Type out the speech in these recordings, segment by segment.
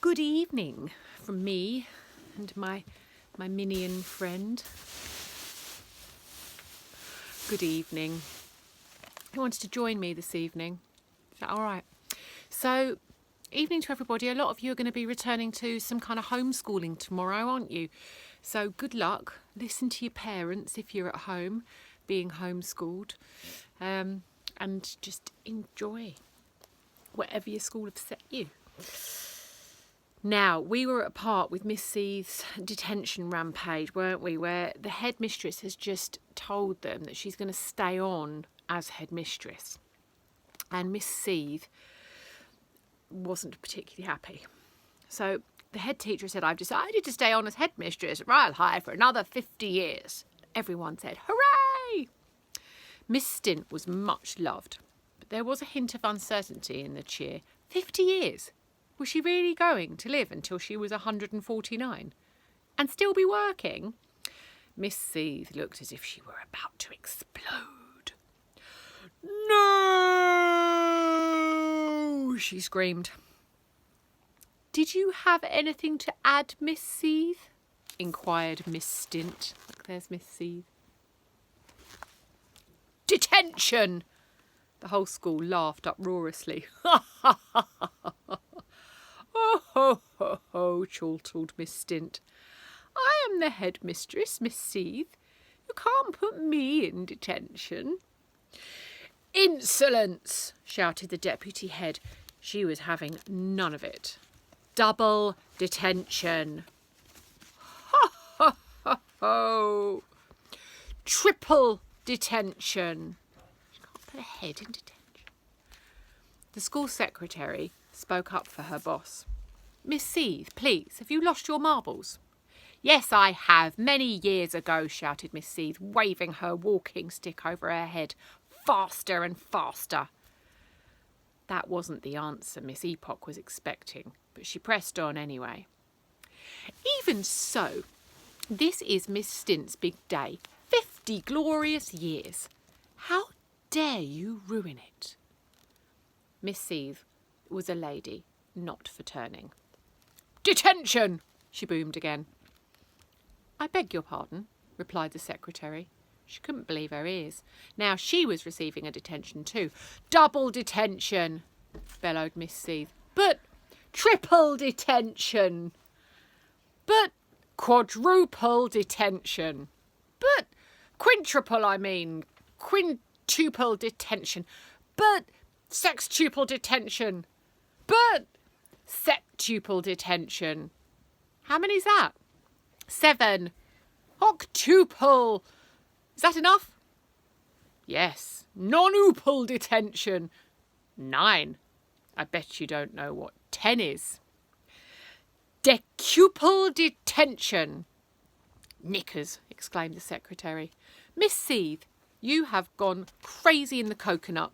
Good evening from me and my minion friend. Good evening. Who wanted to join me this evening? Is that all right? So, evening to everybody. A lot of you are going to be returning to some kind of homeschooling tomorrow, aren't you? So good luck. Listen to your parents if you're at home being homeschooled, and just enjoy whatever your school have set you. Now, we were at a part with Miss Seethe's detention rampage, weren't we, where the headmistress has just told them that she's going to stay on as headmistress. And Miss Seethe wasn't particularly happy. So the head teacher said, I've decided to stay on as headmistress at Royal High for another 50 years. Everyone said, hooray! Miss Stint was much loved, but there was a hint of uncertainty in the cheer. 50 years? Was she really going to live until she was 149 and still be working? Miss Seethe looked as if she were about to explode. No! She screamed. Did you have anything to add, Miss Seethe? Inquired Miss Stint. Look, there's Miss Seethe. Detention! The whole school laughed uproariously. Ha ha ha ha ha. Oh, ho, ho, ho, chortled Miss Stint. I am the headmistress, Miss Seethe. You can't put me in detention. Insolence, shouted the deputy head. She was having none of it. Double detention. Ho, ho, ho, ho. Triple detention. She can't put a head in detention. The school secretary spoke up for her boss. Miss Seethe, please, have you lost your marbles? Yes, I have, many years ago, shouted Miss Seethe, waving her walking stick over her head, faster and faster. That wasn't the answer Miss Epoch was expecting, but she pressed on anyway. Even so, this is Miss Stint's big day. 50 glorious years. How dare you ruin it? Miss Seethe was a lady, not for turning. Detention! She boomed again. I beg your pardon, replied the secretary. She couldn't believe her ears. Now she was receiving a detention too. Double detention, bellowed Miss Seethe. But triple detention. But quadruple detention. But quintuple detention. But sextuple detention. But septuple detention. How many's that? 7. Octuple. Is that enough? Yes. Nonuple detention. 9. I bet you don't know what 10 is. Decuple detention. Knickers, exclaimed the secretary. Miss Seethe, you have gone crazy in the coconut.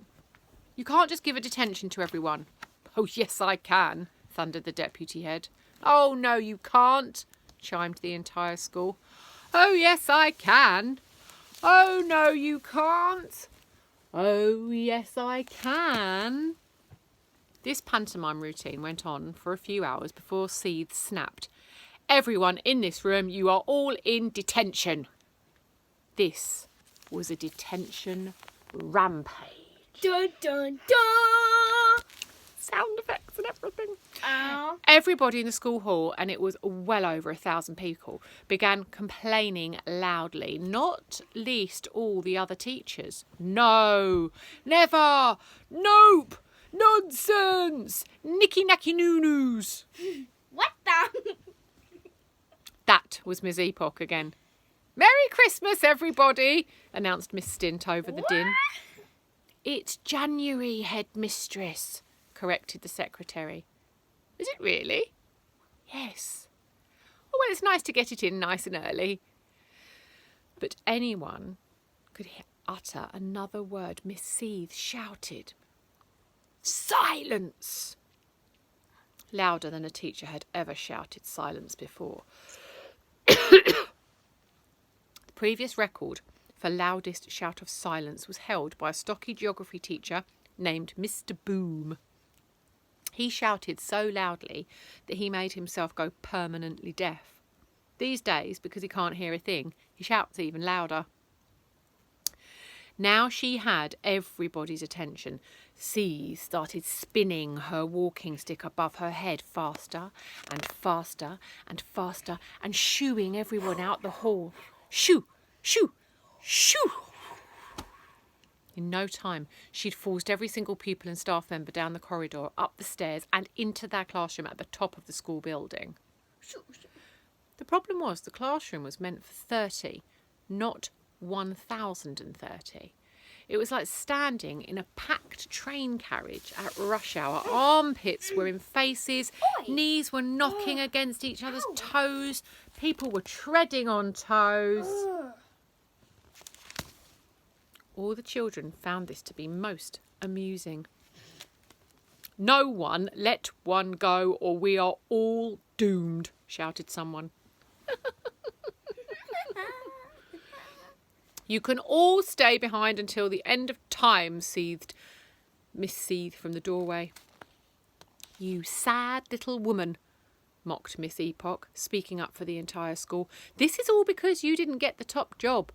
You can't just give a detention to everyone. Oh, yes, I can, thundered the deputy head. Oh, no, you can't, chimed the entire school. Oh, yes, I can. Oh, no, you can't. Oh, yes, I can. This pantomime routine went on for a few hours before Seethe snapped. Everyone in this room, you are all in detention. This was a detention rampage. Dun, dun, dun! Sound effects and everything. Ow. Everybody in the school hall, and it was well over 1,000 people, began complaining loudly, not least all the other teachers. No, never, nope, nonsense, nicky-nacky noo-noos. What the? That was Miss Epoch again. Merry Christmas, everybody, announced Miss Stint over the din. It's January, headmistress, corrected the secretary. Is it really? Yes. Oh, well, it's nice to get it in nice and early. But anyone could utter another word. Miss Seethe shouted, silence! Louder than a teacher had ever shouted silence before. The previous record for loudest shout of silence was held by a stocky geography teacher named Mr. Boom. He shouted so loudly that he made himself go permanently deaf. These days, because he can't hear a thing, he shouts even louder. Now she had everybody's attention. Seethe started spinning her walking stick above her head faster and faster and faster and shooing everyone out the hall. Shoo, shoo, shoo! In no time, she'd forced every single pupil and staff member down the corridor, up the stairs and into their classroom at the top of the school building. The problem was the classroom was meant for 30, not 1,030. It was like standing in a packed train carriage at rush hour. Armpits were in faces, knees were knocking against each other's toes, people were treading on toes. All the children found this to be most amusing. "No one let one go or we are all doomed," shouted someone. "You can all stay behind until the end of time," seethed Miss Seethe from the doorway. "You sad little woman," mocked Miss Epoch, speaking up for the entire school. "This is all because you didn't get the top job.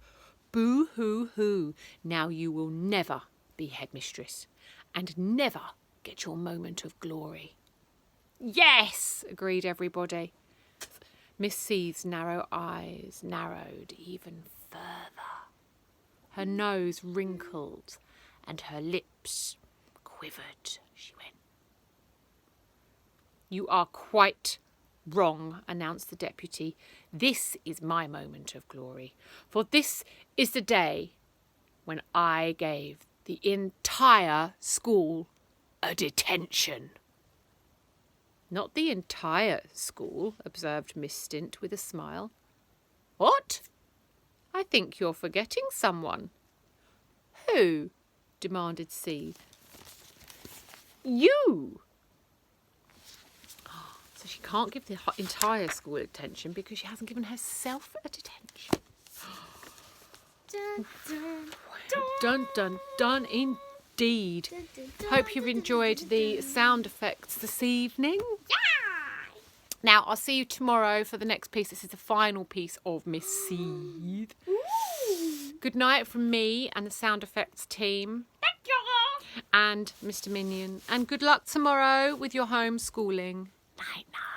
Boo-hoo-hoo. Now you will never be headmistress and never get your moment of glory." "Yes," agreed everybody. Miss Seethe's narrow eyes narrowed even further. Her nose wrinkled and her lips quivered. She went. "You are quite wrong," announced the deputy. "This is my moment of glory, for this is the day when I gave the entire school a detention." "Not the entire school," observed Miss Stint with a smile. "What? I think you're forgetting someone." "Who?" demanded Seethe. "You!" So she can't give the entire school attention because she hasn't given herself a detention. Dun, dun, Dun, dun, dun, indeed. Hope you've enjoyed the sound effects this evening. Now, I'll see you tomorrow for the next piece. This is the final piece of Miss Seethe. Good night from me and the sound effects team. And Mr. Minion. And good luck tomorrow with your homeschooling. Night, night.